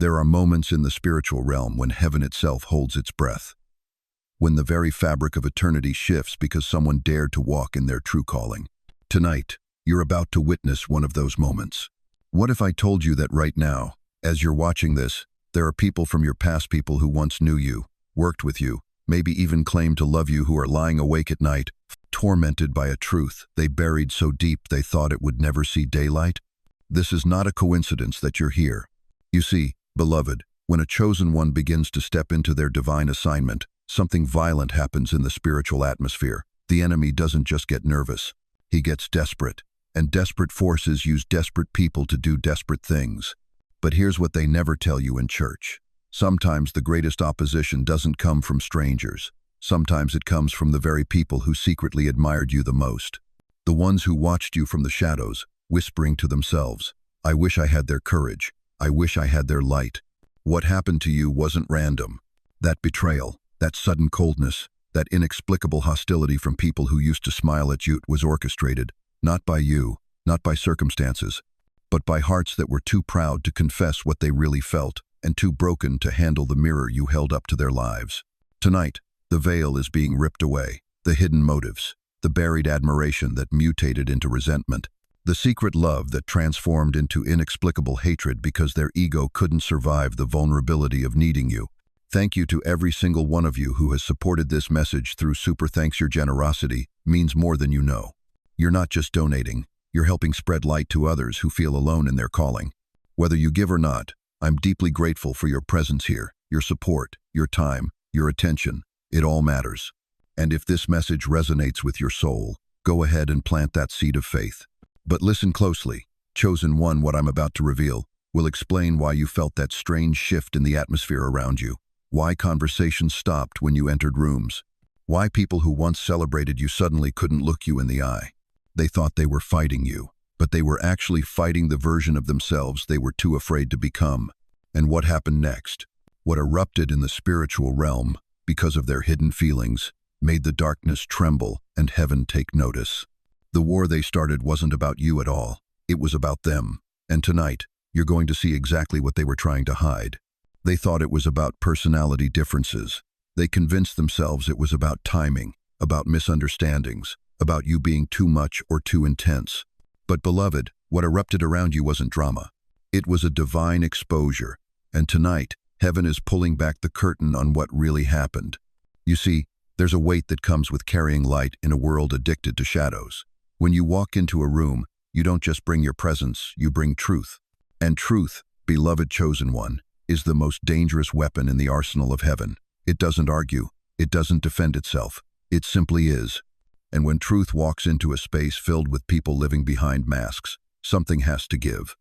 There are moments in the spiritual realm when heaven itself holds its breath, when the very fabric of eternity shifts because someone dared to walk in their true calling. Tonight, you're about to witness one of those moments. What if I told you that right now, as you're watching this, there are people from your past, people who once knew you, worked with you, maybe even claimed to love you, who are lying awake at night, tormented by a truth they buried so deep they thought it would never see daylight? This is not a coincidence that you're here. You see, beloved, when a chosen one begins to step into their divine assignment, something violent happens in the spiritual atmosphere. The enemy doesn't just get nervous, he gets desperate. And desperate forces use desperate people to do desperate things. But here's what they never tell you in church. Sometimes the greatest opposition doesn't come from strangers. Sometimes it comes from the very people who secretly admired you the most. The ones who watched you from the shadows, whispering to themselves, "I wish I had their courage. I wish I had their light." What happened to you wasn't random. That betrayal, that sudden coldness, that inexplicable hostility from people who used to smile at you was orchestrated, not by you, not by circumstances, but by hearts that were too proud to confess what they really felt and too broken to handle the mirror you held up to their lives. Tonight, the veil is being ripped away, the hidden motives, the buried admiration that mutated into resentment, the secret love that transformed into inexplicable hatred because their ego couldn't survive the vulnerability of needing you. Thank you to every single one of you who has supported this message through Super Thanks. Your generosity means more than you know. You're not just donating, you're helping spread light to others who feel alone in their calling. Whether you give or not, I'm deeply grateful for your presence here, your support, your time, your attention. It all matters. And if this message resonates with your soul, go ahead and plant that seed of faith. But listen closely. Chosen one, what I'm about to reveal will explain why you felt that strange shift in the atmosphere around you, why conversations stopped when you entered rooms, why people who once celebrated you suddenly couldn't look you in the eye. They thought they were fighting you, but they were actually fighting the version of themselves they were too afraid to become. And what happened next? What erupted in the spiritual realm, because of their hidden feelings, made the darkness tremble and heaven take notice. The war they started wasn't about you at all. It was about them. And tonight, you're going to see exactly what they were trying to hide. They thought it was about personality differences. They convinced themselves it was about timing, about misunderstandings, about you being too much or too intense. But beloved, what erupted around you wasn't drama. It was a divine exposure. And tonight, heaven is pulling back the curtain on what really happened. You see, there's a weight that comes with carrying light in a world addicted to shadows. When you walk into a room, you don't just bring your presence, you bring truth. And truth, beloved chosen one, is the most dangerous weapon in the arsenal of heaven. It doesn't argue. It doesn't defend itself. It simply is. And when truth walks into a space filled with people living behind masks, something has to give.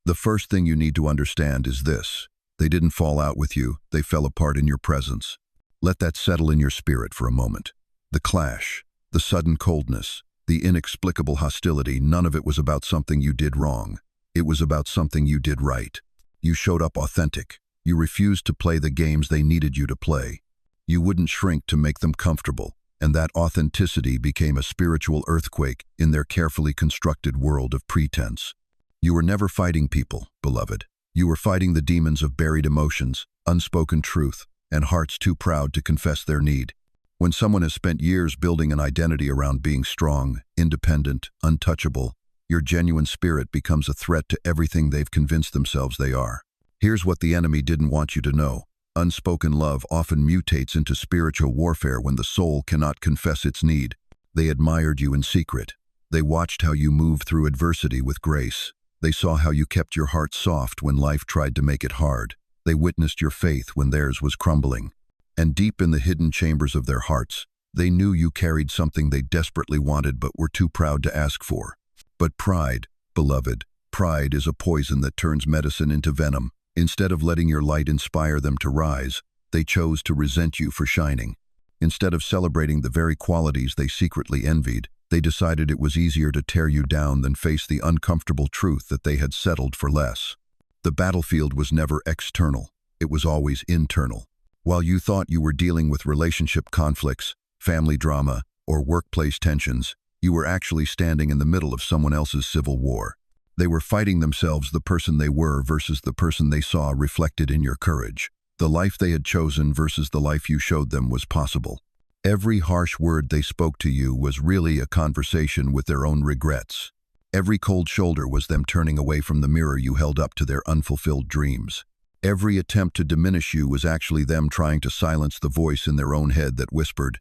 The first thing you need to understand is this. They didn't fall out with you. They fell apart in your presence. Let that settle in your spirit for a moment. The clash, the sudden coldness, the inexplicable hostility, none of it was about something you did wrong. It was about something you did right. You showed up authentic. You refused to play the games they needed you to play. You wouldn't shrink to make them comfortable, and that authenticity became a spiritual earthquake in their carefully constructed world of pretense. You were never fighting people, beloved. You were fighting the demons of buried emotions, unspoken truth, and hearts too proud to confess their need. When someone has spent years building an identity around being strong, independent, untouchable, your genuine spirit becomes a threat to everything they've convinced themselves they are. Here's what the enemy didn't want you to know. Unspoken love often mutates into spiritual warfare when the soul cannot confess its need. They admired you in secret. They watched how you moved through adversity with grace. They saw how you kept your heart soft when life tried to make it hard. They witnessed your faith when theirs was crumbling. And deep in the hidden chambers of their hearts, they knew you carried something they desperately wanted but were too proud to ask for. But pride, beloved, pride is a poison that turns medicine into venom. Instead of letting your light inspire them to rise, they chose to resent you for shining. Instead of celebrating the very qualities they secretly envied, they decided it was easier to tear you down than face the uncomfortable truth that they had settled for less. The battlefield was never external, it was always internal. While you thought you were dealing with relationship conflicts, family drama, or workplace tensions, you were actually standing in the middle of someone else's civil war. They were fighting themselves, the person they were versus the person they saw reflected in your courage. The life they had chosen versus the life you showed them was possible. Every harsh word they spoke to you was really a conversation with their own regrets. Every cold shoulder was them turning away from the mirror you held up to their unfulfilled dreams. Every attempt to diminish you was actually them trying to silence the voice in their own head that whispered,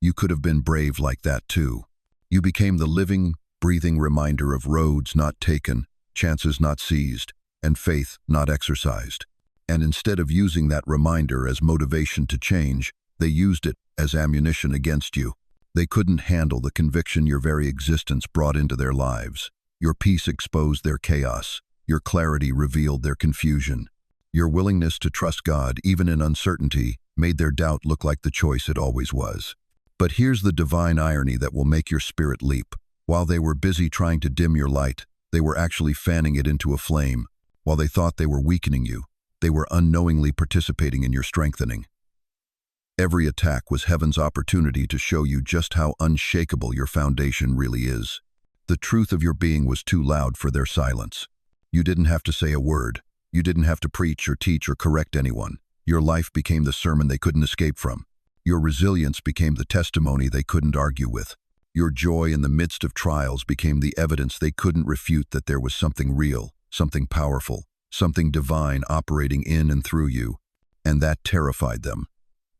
"You could have been brave like that too." You became the living, breathing reminder of roads not taken, chances not seized, and faith not exercised. And instead of using that reminder as motivation to change, they used it as ammunition against you. They couldn't handle the conviction your very existence brought into their lives. Your peace exposed their chaos. Your clarity revealed their confusion. Your willingness to trust God, even in uncertainty, made their doubt look like the choice it always was. But here's the divine irony that will make your spirit leap. While they were busy trying to dim your light, they were actually fanning it into a flame. While they thought they were weakening you, they were unknowingly participating in your strengthening. Every attack was heaven's opportunity to show you just how unshakable your foundation really is. The truth of your being was too loud for their silence. You didn't have to say a word. You didn't have to preach or teach or correct anyone. Your life became the sermon they couldn't escape from. Your resilience became the testimony they couldn't argue with. Your joy in the midst of trials became the evidence they couldn't refute that there was something real, something powerful, something divine operating in and through you. And that terrified them.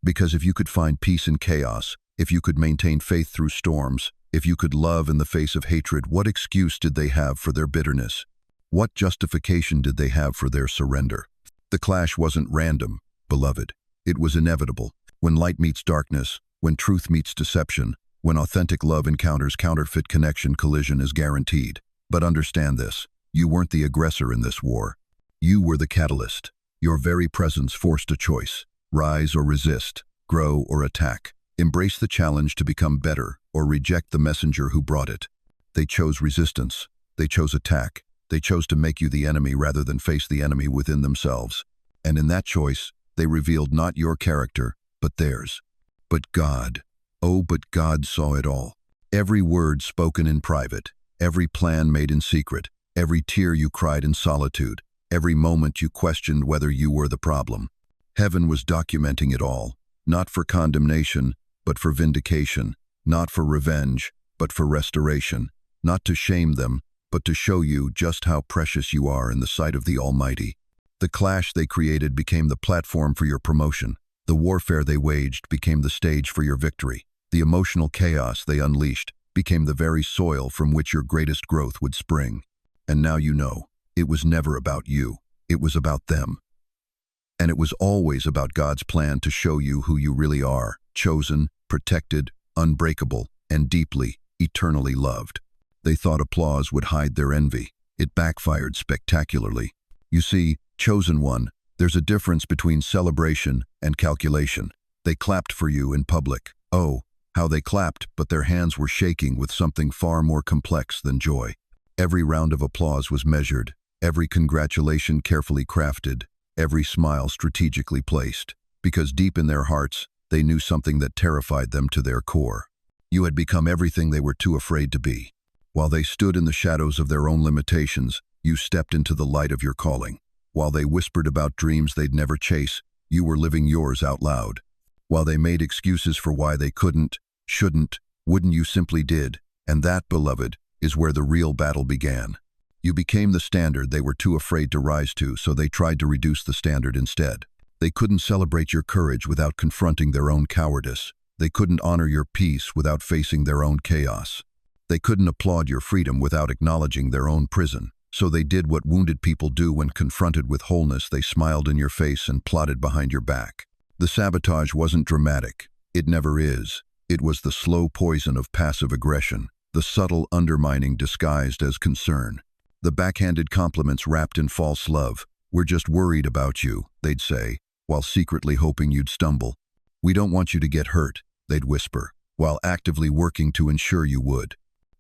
Because if you could find peace in chaos, if you could maintain faith through storms, if you could love in the face of hatred, what excuse did they have for their bitterness? What justification did they have for their surrender? The clash wasn't random, beloved. It was inevitable. When light meets darkness, when truth meets deception, when authentic love encounters counterfeit connection, collision is guaranteed. But understand this, you weren't the aggressor in this war. You were the catalyst. Your very presence forced a choice. Rise or resist, grow or attack. Embrace the challenge to become better or reject the messenger who brought it. They chose resistance. They chose attack. They chose to make you the enemy rather than face the enemy within themselves. And in that choice, they revealed not your character, but theirs. But God, oh, but God saw it all. Every word spoken in private, every plan made in secret, every tear you cried in solitude, every moment you questioned whether you were the problem. Heaven was documenting it all, not for condemnation, but for vindication, not for revenge, but for restoration, not to shame them, but to show you just how precious you are in the sight of the Almighty. The clash they created became the platform for your promotion. The warfare they waged became the stage for your victory. The emotional chaos they unleashed became the very soil from which your greatest growth would spring. And now you know, it was never about you. It was about them. And it was always about God's plan to show you who you really are, chosen, protected, unbreakable, and deeply, eternally loved. They thought applause would hide their envy. It backfired spectacularly. You see, chosen one, there's a difference between celebration and calculation. They clapped for you in public. Oh, how they clapped, but their hands were shaking with something far more complex than joy. Every round of applause was measured, every congratulation carefully crafted, every smile strategically placed, because deep in their hearts, they knew something that terrified them to their core. You had become everything they were too afraid to be. While they stood in the shadows of their own limitations, you stepped into the light of your calling. While they whispered about dreams they'd never chase, you were living yours out loud. While they made excuses for why they couldn't, shouldn't, wouldn't, you simply did. And that, beloved, is where the real battle began. You became the standard they were too afraid to rise to, so they tried to reduce the standard instead. They couldn't celebrate your courage without confronting their own cowardice. They couldn't honor your peace without facing their own chaos. They couldn't applaud your freedom without acknowledging their own prison. So they did what wounded people do when confronted with wholeness. They smiled in your face and plotted behind your back. The sabotage wasn't dramatic. It never is. It was the slow poison of passive aggression, the subtle undermining disguised as concern. The backhanded compliments wrapped in false love. "We're just worried about you," they'd say, while secretly hoping you'd stumble. "We don't want you to get hurt," they'd whisper, while actively working to ensure you would.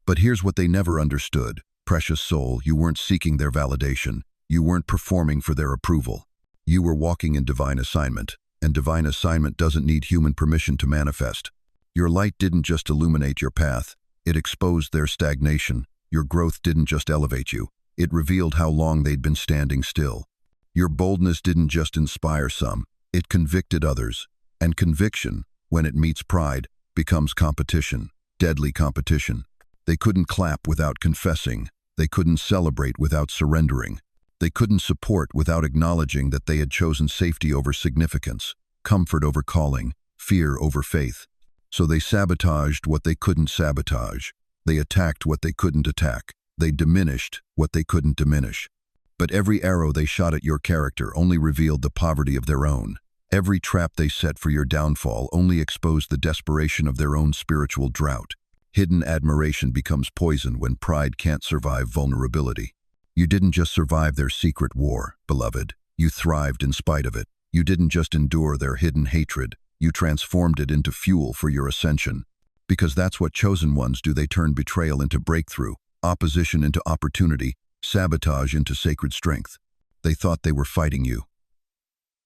But here's what they never understood. Precious soul, you weren't seeking their validation. You weren't performing for their approval. You were walking in divine assignment, and divine assignment doesn't need human permission to manifest. Your light didn't just illuminate your path, it exposed their stagnation. Your growth didn't just elevate you, it revealed how long they'd been standing still. Your boldness didn't just inspire some, it convicted others. And conviction, when it meets pride, becomes competition, deadly competition. They couldn't clap without confessing. They couldn't celebrate without surrendering. They couldn't support without acknowledging that they had chosen safety over significance, comfort over calling, fear over faith. So they sabotaged what they couldn't sabotage. They attacked what they couldn't attack. They diminished what they couldn't diminish. But every arrow they shot at your character only revealed the poverty of their own. Every trap they set for your downfall only exposed the desperation of their own spiritual drought. Hidden admiration becomes poison when pride can't survive vulnerability. You didn't just survive their secret war, beloved. You thrived in spite of it. You didn't just endure their hidden hatred. You transformed it into fuel for your ascension. Because that's what chosen ones do. They turn betrayal into breakthrough, opposition into opportunity, sabotage into sacred strength. They thought they were fighting you,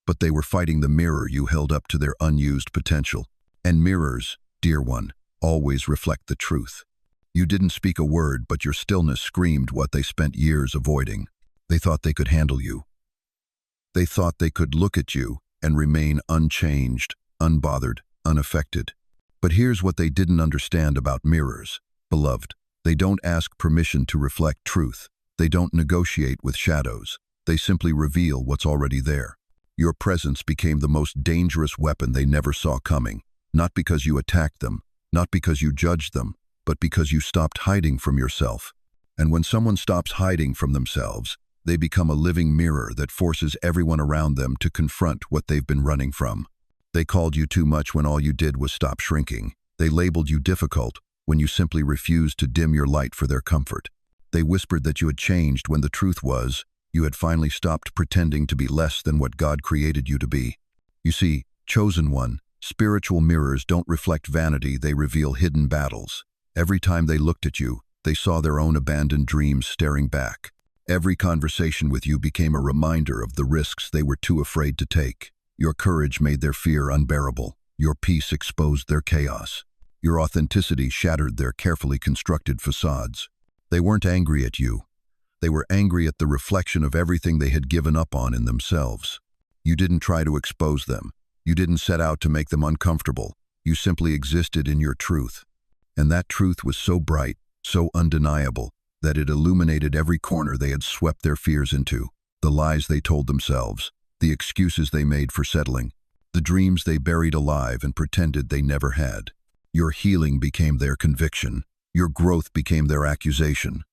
but they were fighting the mirror you held up to their unused potential. And mirrors, dear one, always reflect the truth. You didn't speak a word, but your stillness screamed what they spent years avoiding. They thought they could handle you. They thought they could look at you and remain unchanged, unbothered, unaffected. But here's what they didn't understand about mirrors, beloved. They don't ask permission to reflect truth. They don't negotiate with shadows. They simply reveal what's already there. Your presence became the most dangerous weapon they never saw coming, not because you attacked them, not because you judged them, but because you stopped hiding from yourself. And when someone stops hiding from themselves, they become a living mirror that forces everyone around them to confront what they've been running from. They called you too much when all you did was stop shrinking. They labeled you difficult when you simply refused to dim your light for their comfort. They whispered that you had changed when the truth was, you had finally stopped pretending to be less than what God created you to be. You see, chosen one, spiritual mirrors don't reflect vanity, they reveal hidden battles. Every time they looked at you, they saw their own abandoned dreams staring back. Every conversation with you became a reminder of the risks they were too afraid to take. Your courage made their fear unbearable. Your peace exposed their chaos. Your authenticity shattered their carefully constructed facades. They weren't angry at you. They were angry at the reflection of everything they had given up on in themselves. You didn't try to expose them. You didn't set out to make them uncomfortable. You simply existed in your truth. And that truth was so bright, so undeniable, that it illuminated every corner they had swept their fears into, the lies they told themselves, the excuses they made for settling, the dreams they buried alive and pretended they never had. Your healing became their conviction. Your growth became their accusation.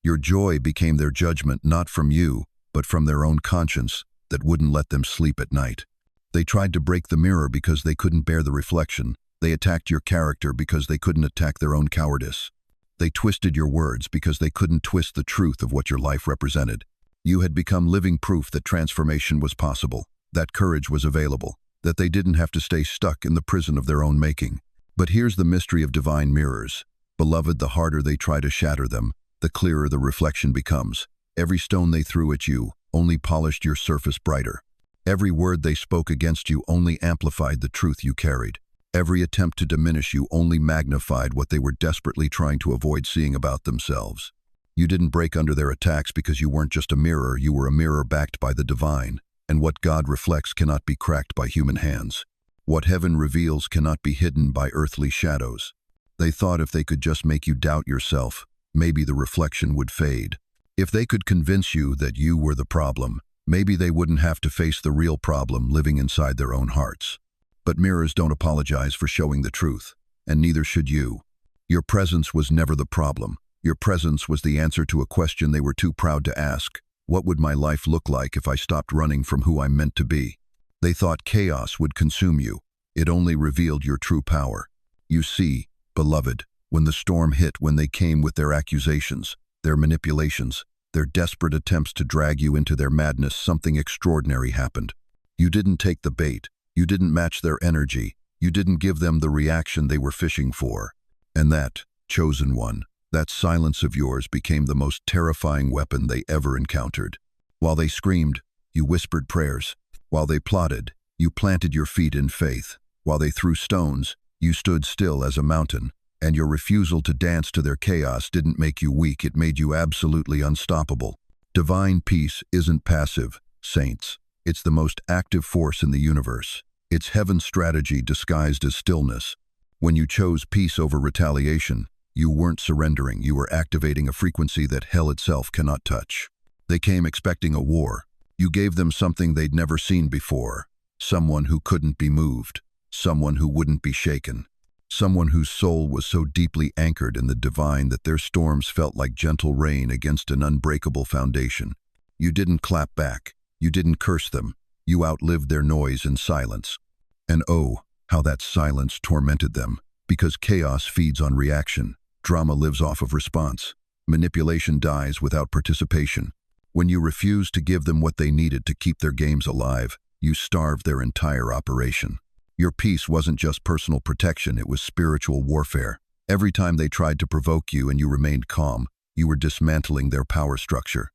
Your joy became their judgment, not from you, but from their own conscience that wouldn't let them sleep at night. They tried to break the mirror because they couldn't bear the reflection. They attacked your character because they couldn't attack their own cowardice. They twisted your words because they couldn't twist the truth of what your life represented. You had become living proof that transformation was possible, that courage was available, that they didn't have to stay stuck in the prison of their own making. But here's the mystery of divine mirrors. Beloved, the harder they try to shatter them, the clearer the reflection becomes. Every stone they threw at you only polished your surface brighter. Every word they spoke against you only amplified the truth you carried. Every attempt to diminish you only magnified what they were desperately trying to avoid seeing about themselves. You didn't break under their attacks because you weren't just a mirror, you were a mirror backed by the divine, and what God reflects cannot be cracked by human hands. What heaven reveals cannot be hidden by earthly shadows. They thought if they could just make you doubt yourself, maybe the reflection would fade. If they could convince you that you were the problem, maybe they wouldn't have to face the real problem living inside their own hearts. But mirrors don't apologize for showing the truth, and neither should you. Your presence was never the problem. Your presence was the answer to a question they were too proud to ask. What would my life look like if I stopped running from who I'm meant to be? They thought chaos would consume you. It only revealed your true power. You see, beloved, when the storm hit, when they came with their accusations, their manipulations, their desperate attempts to drag you into their madness, something extraordinary happened. You didn't take the bait. You didn't match their energy. You didn't give them the reaction they were fishing for. And that, chosen one, that silence of yours became the most terrifying weapon they ever encountered. While they screamed, you whispered prayers. While they plotted, you planted your feet in faith. While they threw stones, you stood still as a mountain. And your refusal to dance to their chaos didn't make you weak, it made you absolutely unstoppable. Divine peace isn't passive, saints. It's the most active force in the universe. It's heaven's strategy disguised as stillness. When you chose peace over retaliation, you weren't surrendering, you were activating a frequency that hell itself cannot touch. They came expecting a war. You gave them something they'd never seen before. Someone who couldn't be moved. Someone who wouldn't be shaken. Someone whose soul was so deeply anchored in the divine that their storms felt like gentle rain against an unbreakable foundation. You didn't clap back. You didn't curse them. You outlived their noise in silence. And oh, how that silence tormented them. Because chaos feeds on reaction. Drama lives off of response. Manipulation dies without participation. When you refused to give them what they needed to keep their games alive, you starved their entire operation. Your peace wasn't just personal protection, it was spiritual warfare. Every time they tried to provoke you and you remained calm, you were dismantling their power structure.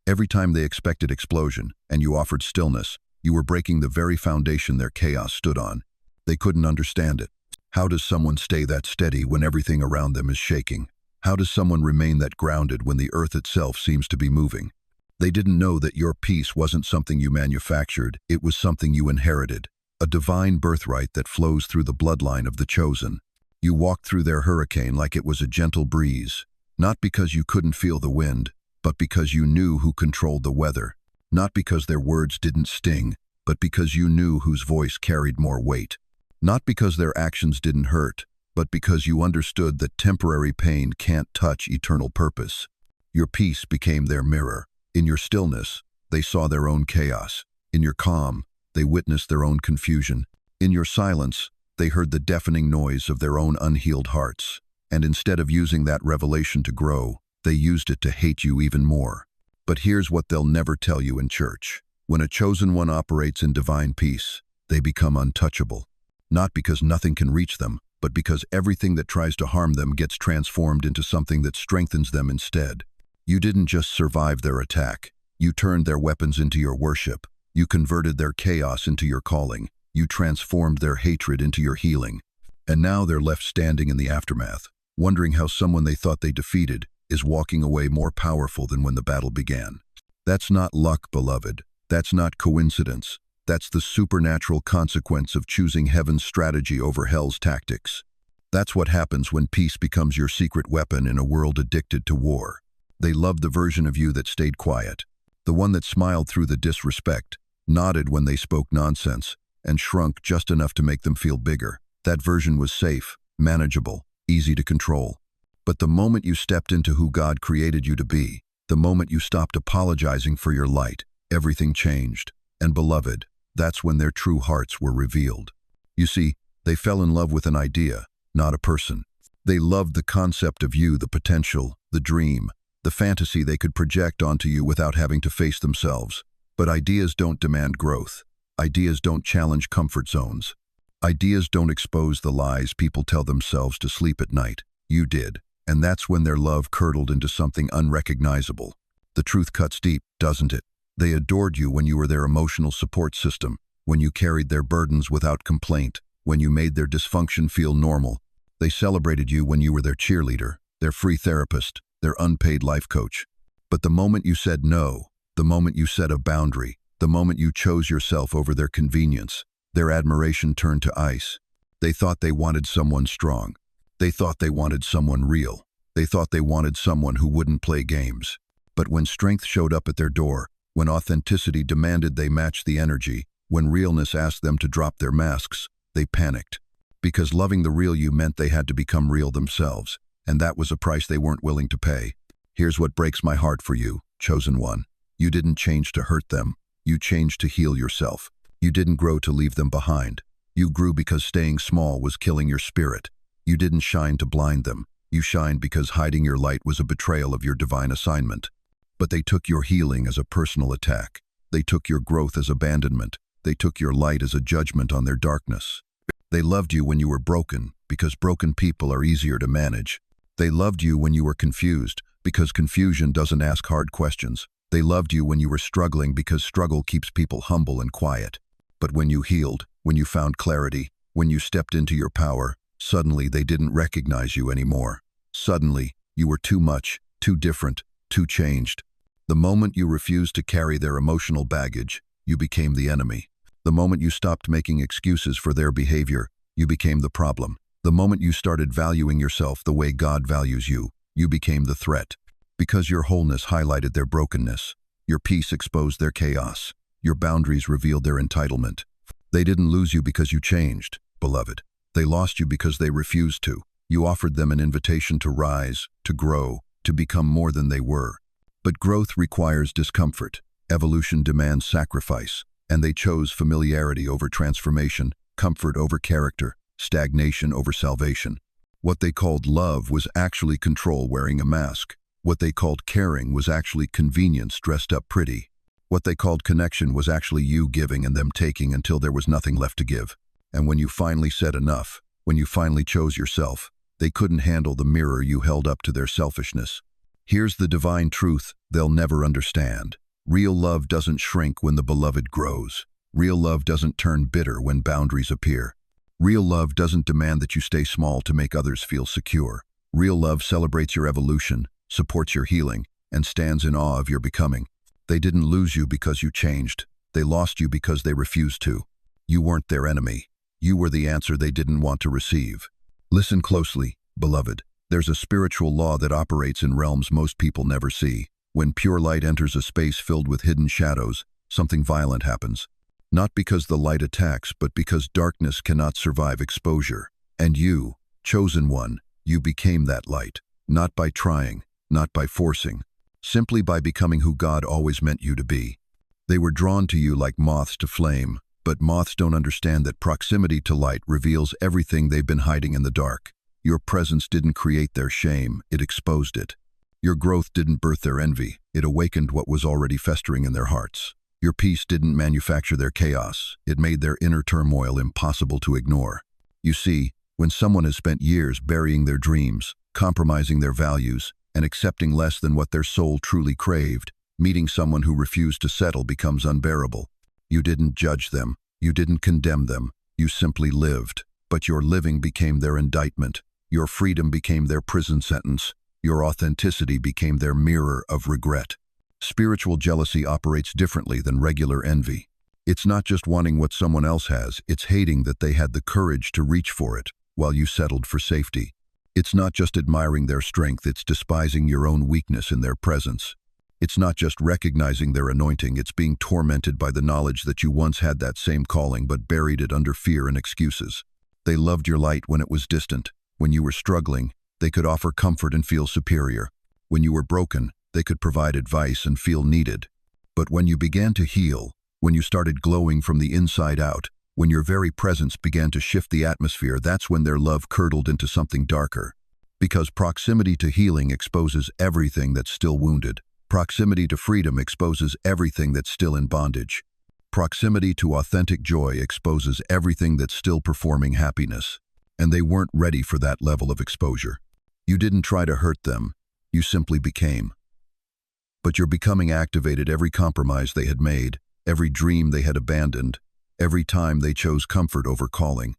Every time they expected explosion and you offered stillness, you were breaking the very foundation their chaos stood on. They couldn't understand it. How does someone stay that steady when everything around them is shaking? How does someone remain that grounded when the earth itself seems to be moving? They didn't know that your peace wasn't something you manufactured, it was something you inherited. A divine birthright that flows through the bloodline of the chosen. You walked through their hurricane like it was a gentle breeze, not because you couldn't feel the wind, but because you knew who controlled the weather. Not because their words didn't sting, but because you knew whose voice carried more weight. Not because their actions didn't hurt, but because you understood that temporary pain can't touch eternal purpose. Your peace became their mirror. In your stillness, they saw their own chaos. In your calm, they witnessed their own confusion. In your silence, they heard the deafening noise of their own unhealed hearts. And instead of using that revelation to grow, they used it to hate you even more. But here's what they'll never tell you in church. When a chosen one operates in divine peace, they become untouchable. Not because nothing can reach them, but because everything that tries to harm them gets transformed into something that strengthens them instead. You didn't just survive their attack. You turned their weapons into your worship. You converted their chaos into your calling. You transformed their hatred into your healing. And now they're left standing in the aftermath, wondering how someone they thought they defeated is walking away more powerful than when the battle began. That's not luck, beloved. That's not coincidence. That's the supernatural consequence of choosing heaven's strategy over hell's tactics. That's what happens when peace becomes your secret weapon in a world addicted to war. They loved the version of you that stayed quiet, the one that smiled through the disrespect, nodded when they spoke nonsense, and shrunk just enough to make them feel bigger. That version was safe, manageable, easy to control. But the moment you stepped into who God created you to be, the moment you stopped apologizing for your light, everything changed. And beloved, that's when their true hearts were revealed. You see, they fell in love with an idea, not a person. They loved the concept of you, the potential, the dream, the fantasy they could project onto you without having to face themselves. But ideas don't demand growth. Ideas don't challenge comfort zones. Ideas don't expose the lies people tell themselves to sleep at night. You did. And that's when their love curdled into something unrecognizable. The truth cuts deep, doesn't it? They adored you when you were their emotional support system, when you carried their burdens without complaint, when you made their dysfunction feel normal. They celebrated you when you were their cheerleader, their free therapist, their unpaid life coach. But the moment you said no, the moment you set a boundary, the moment you chose yourself over their convenience, their admiration turned to ice. They thought they wanted someone strong. They thought they wanted someone real. They thought they wanted someone who wouldn't play games. But when strength showed up at their door, when authenticity demanded they match the energy, when realness asked them to drop their masks, they panicked. Because loving the real you meant they had to become real themselves, and that was a price they weren't willing to pay. Here's what breaks my heart for you, chosen one. You didn't change to hurt them. You changed to heal yourself. You didn't grow to leave them behind. You grew because staying small was killing your spirit. You didn't shine to blind them. You shined because hiding your light was a betrayal of your divine assignment. But they took your healing as a personal attack. They took your growth as abandonment. They took your light as a judgment on their darkness. They loved you when you were broken, because broken people are easier to manage. They loved you when you were confused, because confusion doesn't ask hard questions. They loved you when you were struggling, because struggle keeps people humble and quiet. But when you healed, when you found clarity, when you stepped into your power, Suddenly, they didn't recognize you anymore. Suddenly, you were too much, too different, too changed. The moment you refused to carry their emotional baggage, you became the enemy. The moment you stopped making excuses for their behavior, you became the problem. The moment you started valuing yourself the way God values you, you became the threat. Because your wholeness highlighted their brokenness, your peace exposed their chaos, your boundaries revealed their entitlement. They didn't lose you because you changed, beloved. They lost you because they refused to. You offered them an invitation to rise, to grow, to become more than they were. But growth requires discomfort. Evolution demands sacrifice, and they chose familiarity over transformation, comfort over character, stagnation over salvation. What they called love was actually control wearing a mask. What they called caring was actually convenience dressed up pretty. What they called connection was actually you giving and them taking until there was nothing left to give. And when you finally said enough, when you finally chose yourself, they couldn't handle the mirror you held up to their selfishness. Here's the divine truth they'll never understand. Real love doesn't shrink when the beloved grows. Real love doesn't turn bitter when boundaries appear. Real love doesn't demand that you stay small to make others feel secure. Real love celebrates your evolution, supports your healing, and stands in awe of your becoming. They didn't lose you because you changed. They lost you because they refused to. You weren't their enemy. You were the answer they didn't want to receive. Listen closely, beloved. There's a spiritual law that operates in realms most people never see. When pure light enters a space filled with hidden shadows, something violent happens. Not because the light attacks, but because darkness cannot survive exposure. And you, chosen one, you became that light. Not by trying, not by forcing, simply by becoming who God always meant you to be. They were drawn to you like moths to flame, but moths don't understand that proximity to light reveals everything they've been hiding in the dark. Your presence didn't create their shame, it exposed it. Your growth didn't birth their envy, it awakened what was already festering in their hearts. Your peace didn't manufacture their chaos, it made their inner turmoil impossible to ignore. You see, when someone has spent years burying their dreams, compromising their values, and accepting less than what their soul truly craved, meeting someone who refused to settle becomes unbearable. You didn't judge them, you didn't condemn them, you simply lived. But your living became their indictment, your freedom became their prison sentence, your authenticity became their mirror of regret. Spiritual jealousy operates differently than regular envy. It's not just wanting what someone else has, it's hating that they had the courage to reach for it while you settled for safety. It's not just admiring their strength, it's despising your own weakness in their presence. It's not just recognizing their anointing, it's being tormented by the knowledge that you once had that same calling but buried it under fear and excuses. They loved your light when it was distant. When you were struggling, they could offer comfort and feel superior. When you were broken, they could provide advice and feel needed. But when you began to heal, when you started glowing from the inside out, when your very presence began to shift the atmosphere, that's when their love curdled into something darker. Because proximity to healing exposes everything that's still wounded. Proximity to freedom exposes everything that's still in bondage. Proximity to authentic joy exposes everything that's still performing happiness. And they weren't ready for that level of exposure. You didn't try to hurt them, you simply became. But your becoming activated every compromise they had made, every dream they had abandoned, every time they chose comfort over calling.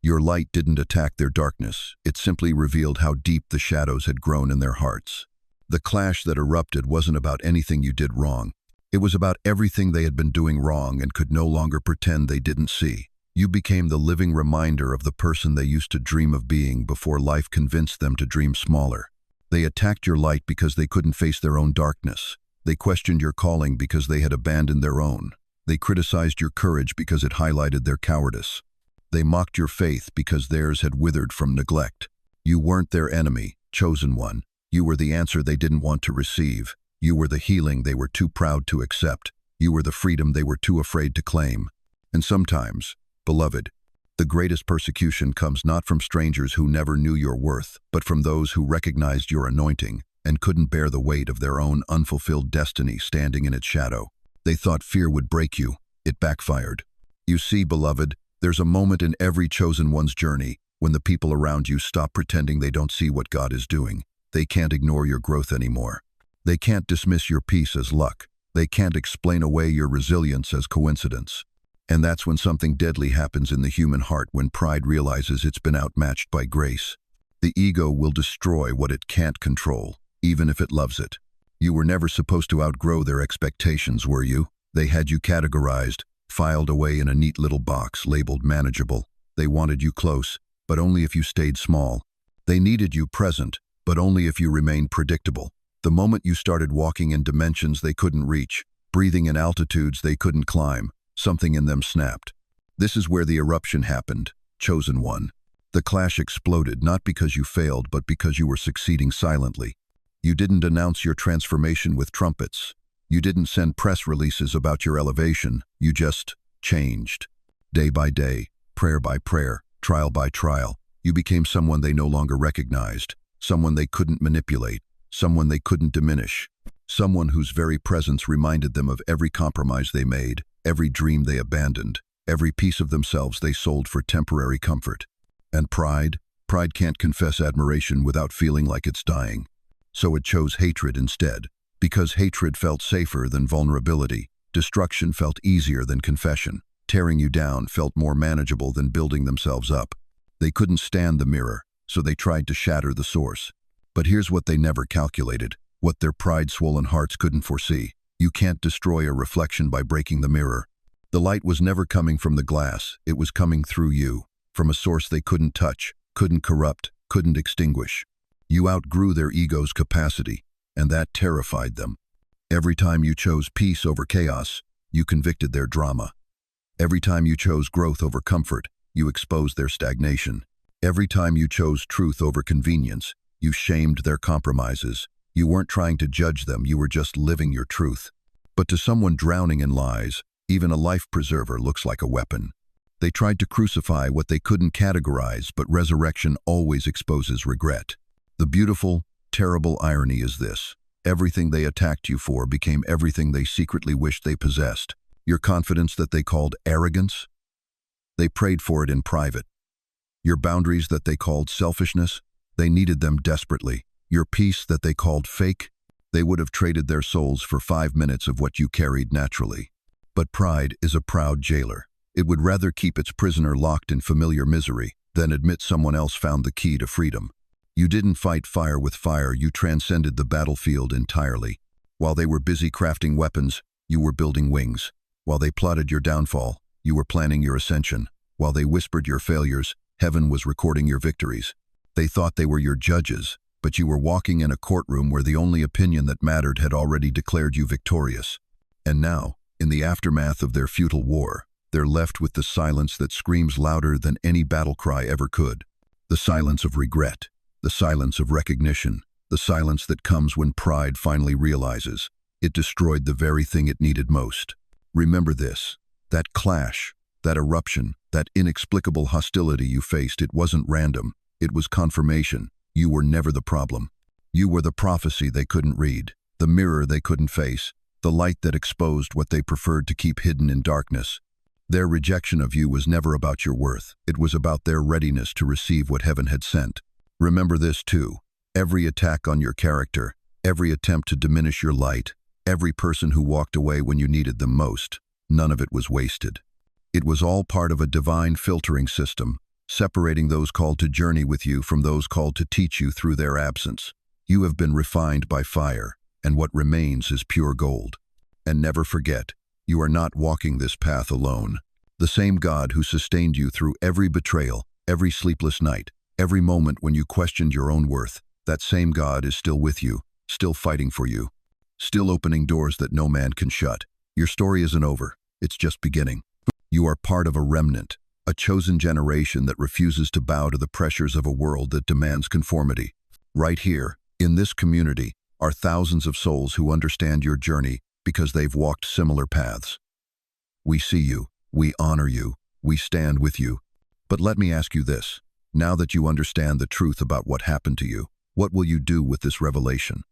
Your light didn't attack their darkness, it simply revealed how deep the shadows had grown in their hearts. The clash that erupted wasn't about anything you did wrong. It was about everything they had been doing wrong and could no longer pretend they didn't see. You became the living reminder of the person they used to dream of being before life convinced them to dream smaller. They attacked your light because they couldn't face their own darkness. They questioned your calling because they had abandoned their own. They criticized your courage because it highlighted their cowardice. They mocked your faith because theirs had withered from neglect. You weren't their enemy, chosen one. You were the answer they didn't want to receive. You were the healing they were too proud to accept. You were the freedom they were too afraid to claim. And sometimes, beloved, the greatest persecution comes not from strangers who never knew your worth, but from those who recognized your anointing and couldn't bear the weight of their own unfulfilled destiny standing in its shadow. They thought fear would break you. It backfired. You see, beloved, there's a moment in every chosen one's journey when the people around you stop pretending they don't see what God is doing. They can't ignore your growth anymore. They can't dismiss your peace as luck. They can't explain away your resilience as coincidence. And that's when something deadly happens in the human heart, when pride realizes it's been outmatched by grace. The ego will destroy what it can't control, even if it loves it. You were never supposed to outgrow their expectations, were you? They had you categorized, filed away in a neat little box labeled manageable. They wanted you close, but only if you stayed small. They needed you present, but only if you remained predictable. The moment you started walking in dimensions they couldn't reach, breathing in altitudes they couldn't climb, something in them snapped. This is where the eruption happened, chosen one. The clash exploded, not because you failed, but because you were succeeding silently. You didn't announce your transformation with trumpets. You didn't send press releases about your elevation. You just changed. Day by day, prayer by prayer, trial by trial, you became someone they no longer recognized, someone they couldn't manipulate, someone they couldn't diminish, someone whose very presence reminded them of every compromise they made, every dream they abandoned, every piece of themselves they sold for temporary comfort. And pride can't confess admiration without feeling like it's dying. So it chose hatred instead, because hatred felt safer than vulnerability, destruction felt easier than confession, tearing you down felt more manageable than building themselves up. They couldn't stand the mirror, so they tried to shatter the source. But here's what they never calculated, what their pride-swollen hearts couldn't foresee. You can't destroy a reflection by breaking the mirror. The light was never coming from the glass, it was coming through you, from a source they couldn't touch, couldn't corrupt, couldn't extinguish. You outgrew their ego's capacity, and that terrified them. Every time you chose peace over chaos, you convicted their drama. Every time you chose growth over comfort, you exposed their stagnation. Every time you chose truth over convenience, you shamed their compromises. You weren't trying to judge them, you were just living your truth. But to someone drowning in lies, even a life preserver looks like a weapon. They tried to crucify what they couldn't categorize, but resurrection always exposes regret. The beautiful, terrible irony is this. Everything they attacked you for became everything they secretly wished they possessed. Your confidence that they called arrogance? They prayed for it in private. Your boundaries that they called selfishness? They needed them desperately. Your peace that they called fake? They would have traded their souls for 5 minutes of what you carried naturally. But pride is a proud jailer. It would rather keep its prisoner locked in familiar misery than admit someone else found the key to freedom. You didn't fight fire with fire, you transcended the battlefield entirely. While they were busy crafting weapons, you were building wings. While they plotted your downfall, you were planning your ascension. While they whispered your failures, heaven was recording your victories. They thought they were your judges, but you were walking in a courtroom where the only opinion that mattered had already declared you victorious. And now, in the aftermath of their futile war, they're left with the silence that screams louder than any battle cry ever could. The silence of regret, the silence of recognition, the silence that comes when pride finally realizes it destroyed the very thing it needed most. Remember this, that clash, that eruption, that inexplicable hostility you faced, it wasn't random, it was confirmation. You were never the problem. You were the prophecy they couldn't read, the mirror they couldn't face, the light that exposed what they preferred to keep hidden in darkness. Their rejection of you was never about your worth. It was about their readiness to receive what heaven had sent. Remember this too. Every attack on your character, every attempt to diminish your light, every person who walked away when you needed them most, none of it was wasted. It was all part of a divine filtering system, separating those called to journey with you from those called to teach you through their absence. You have been refined by fire, and what remains is pure gold. And never forget, you are not walking this path alone. The same God who sustained you through every betrayal, every sleepless night, every moment when you questioned your own worth, that same God is still with you, still fighting for you, still opening doors that no man can shut. Your story isn't over, it's just beginning. You are part of a remnant, a chosen generation that refuses to bow to the pressures of a world that demands conformity. Right here, in this community, are thousands of souls who understand your journey because they've walked similar paths. We see you, we honor you, we stand with you. But let me ask you this, now that you understand the truth about what happened to you, what will you do with this revelation?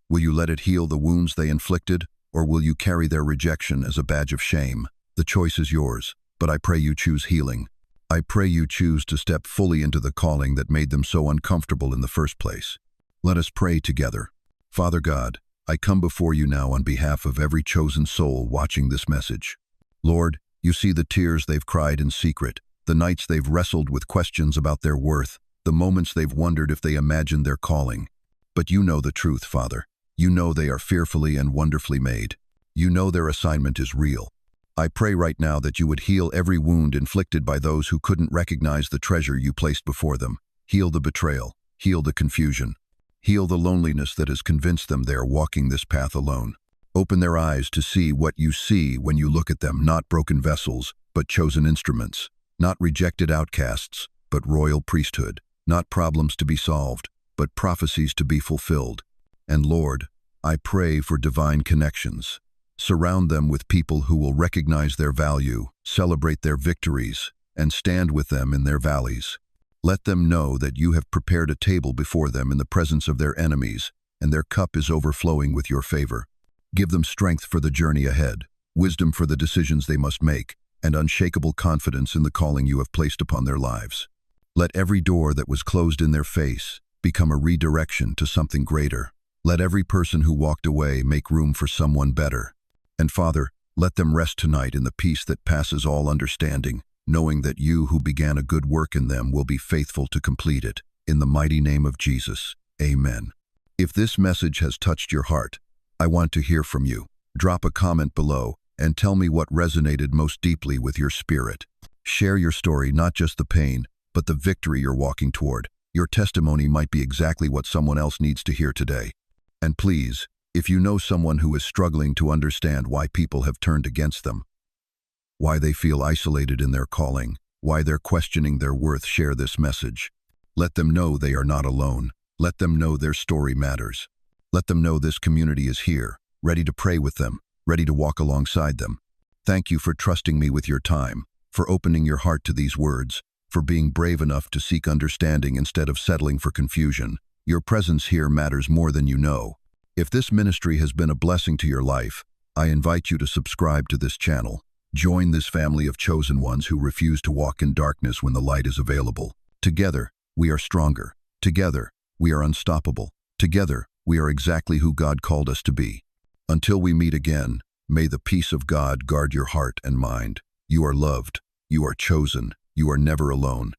Will you let it heal the wounds they inflicted, or will you carry their rejection as a badge of shame? The choice is yours, but I pray you choose healing. I pray you choose to step fully into the calling that made them so uncomfortable in the first place. Let us pray together. Father God, I come before you now on behalf of every chosen soul watching this message. Lord, You see the tears they've cried in secret, the nights they've wrestled with questions about their worth, the moments they've wondered if they imagined their calling. But you know the truth, Father. You know they are fearfully and wonderfully made. You know their assignment is real. I pray right now that you would heal every wound inflicted by those who couldn't recognize the treasure you placed before them. Heal the betrayal. Heal the confusion. Heal the loneliness that has convinced them they are walking this path alone. Open their eyes to see what you see when you look at them, not broken vessels, but chosen instruments, not rejected outcasts, but royal priesthood, not problems to be solved, but prophecies to be fulfilled. And Lord, I pray for divine connections. Surround them with people who will recognize their value, celebrate their victories, and stand with them in their valleys. Let them know that you have prepared a table before them in the presence of their enemies, and their cup is overflowing with your favor. Give them strength for the journey ahead, wisdom for the decisions they must make, and unshakable confidence in the calling you have placed upon their lives. Let every door that was closed in their face become a redirection to something greater. Let every person who walked away make room for someone better. And Father, let them rest tonight in the peace that passes all understanding, knowing that you who began a good work in them will be faithful to complete it. In the mighty name of Jesus, amen. If this message has touched your heart, I want to hear from you. Drop a comment below and tell me what resonated most deeply with your spirit. Share your story, not just the pain, but the victory you're walking toward. Your testimony might be exactly what someone else needs to hear today. And please, if you know someone who is struggling to understand why people have turned against them, why they feel isolated in their calling, why they're questioning their worth, share this message. Let them know they are not alone. Let them know their story matters. Let them know this community is here, ready to pray with them, ready to walk alongside them. Thank you for trusting me with your time, for opening your heart to these words, for being brave enough to seek understanding instead of settling for confusion. Your presence here matters more than you know. If this ministry has been a blessing to your life, I invite you to subscribe to this channel. Join this family of chosen ones who refuse to walk in darkness when the light is available. Together, we are stronger. Together, we are unstoppable. Together, we are exactly who God called us to be. Until we meet again, may the peace of God guard your heart and mind. You are loved. You are chosen. You are never alone.